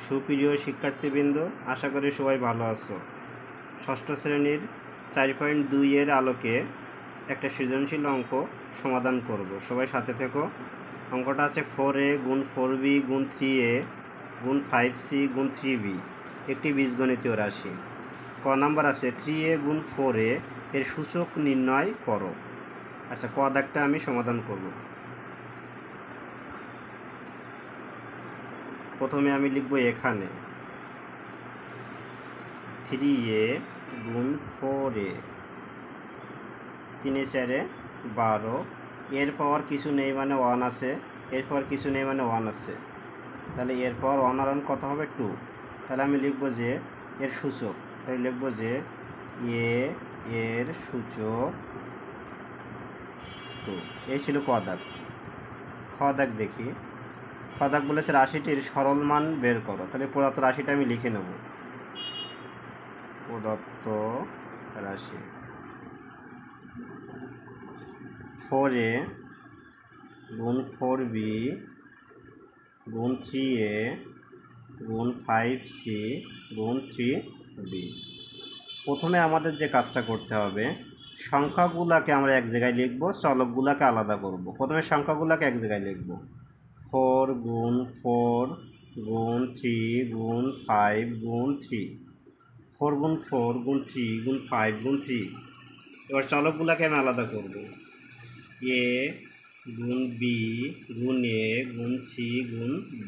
সুপ্রিয় শিক্ষার্থীবৃন্দ, আশা করি সবাই ভালো আছো। ষষ্ঠ শ্রেণীর 4.2 এর আলোকে একটা সৃজনশীল অঙ্ক সমাধান করব। সবাই সাথে থেকো। অঙ্কটা আছে 4a গুণ 4b গুণ 3a গুণ 5c গুণ 3b, একটি বীজগণিতীয় রাশি। ক নাম্বার আছে 3a গুণ 4a এর সূচক নির্ণয় করো। আচ্ছা, ক দাগটা আমি সমাধান করব। প্রথমে আমি লিখব এখানে 3a গুণ 4a, 3 4 12, এর পাওয়ার কিছু নেই মানে 1 আছে, এর পাওয়ার কিছু নেই মানে 1 আছে, তাহলে এর পাওয়ার 1 আর 1 কত হবে 2। তাহলে আমি লিখব যে এর সূচক, তাহলে লিখব যে a এর সূচক 2। এই ছিল ক দাগ। খ দাগ দেখি। খ দাগ বলেছে রাশিটির সরল মান বের করো। তাহলে প্রদত্ত রাশিটা আমি লিখে নেব। প্রদত্ত রাশি 4a গুণ 4b গুণ 3a গুণ 5c গুণ 3b। প্রথমে আমাদের যে কাজটা করতে হবে, সংখ্যাগুলোকে আমরা এক জায়গায় লিখব, চলকগুলোকে আলাদা করব। প্রথমে সংখ্যাগুলোকে এক জায়গায় লিখব। 4 গুণ 4 গুণ 3 গুণ 5 গুণ 3, 4 গুণ 4 গুণ 3 গুণ 5 গুণ 3। এবার চলকগুলোকে আমি আলাদা করব। a গুণ b গুণ a গুণ c গুণ b।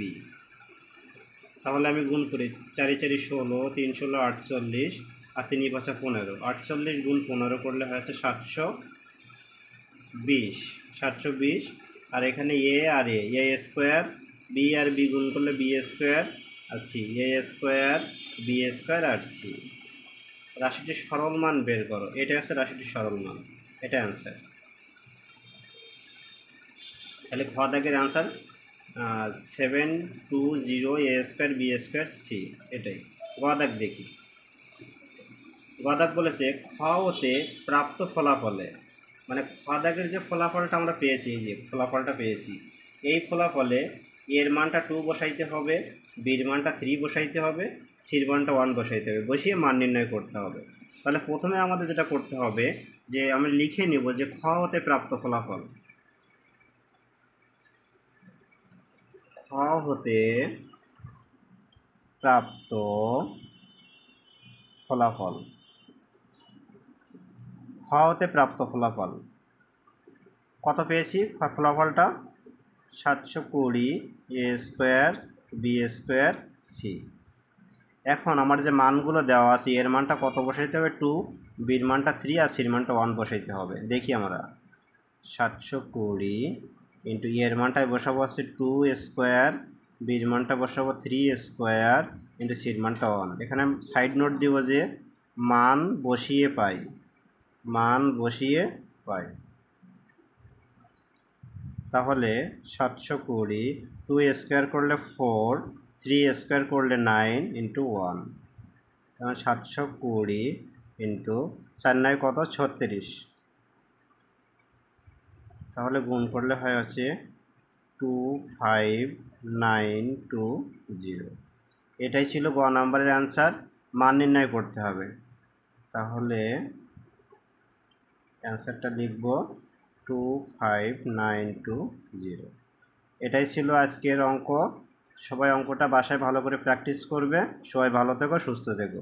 তাহলে আমি গুণ করি, 4 4 16, 3 16 48, আর 3 5 15। 48 গুণ 15 করলে হচ্ছে 720, 720। আর এখানে a আর a স্কোয়ার, b আর b গুণ করলে b স্কোয়ার, আর c a square b square আর c। রাশিটির সরল মান বের করো। এটা হচ্ছে রাশিটির সরল মান, এটা অ্যান্সার। তাহলে খ দাগের answer 720 a square b square c, এটাই। গ দাগ দেখি। গ দাগ বলেছে খ হতে প্রাপ্ত ফলাফলে, মানে খ দাগের যে ফলাফলটা আমরা পেয়েছি, এই যে ফলাফলটা পেয়েছি, এই ফলাফলে এর মানটা 2 বসাইতে হবে, বির মানটা 3 বসাইতে হবে, সির মানটা 1 বসাইতে হবে, বসিয়ে মান নির্ণয় করতে হবে। তাহলে প্রথমে আমাদের যেটা করতে হবে যে আমরা লিখে নেব যে খ হতে প্রাপ্ত ফলাফল। খ হতে প্রাপ্ত ফলাফল, খ হতে প্রাপ্ত ফলাফল কত পেয়েছি? ফলাফলটা 720 a square b square c। এখন আমার যে মানগুলো দেওয়া আছে, এর মানটা কত বসাইতে হবে? 2, বির মানটা 3, আর সির মানটা 1 বসাইতে হবে। দেখি আমরা 720 ইন্টু এর মানটায় বসাবো হচ্ছে 2 স্কোয়ার, বির মানটা বসাবো 3 স্কোয়ার, ইন্টু সির মানটা 1। এখানে সাইড নোট দিব যে মান বসিয়ে পাই, মান বসিয়ে পাই। তাহলে 720, 2 স্কোয়ার করলে 4, 3 স্কোয়ার করলে 9 ইন্টু 1। তাহলে 720 ইন্টু 4 9 কত? 36। তাহলে গুণ করলে হয় হচ্ছে 25920। এটাই ছিল গ নাম্বারের অ্যান্সার। মান নির্ণয় করতে হবে। তাহলে অ্যান্সারটা লিখব 25920। এটাই ছিল আজকের অঙ্ক। সবাই অঙ্কটা বাসায় ভালো করে প্র্যাকটিস করবে। সবাই ভালো থেকো, সুস্থ থেকো।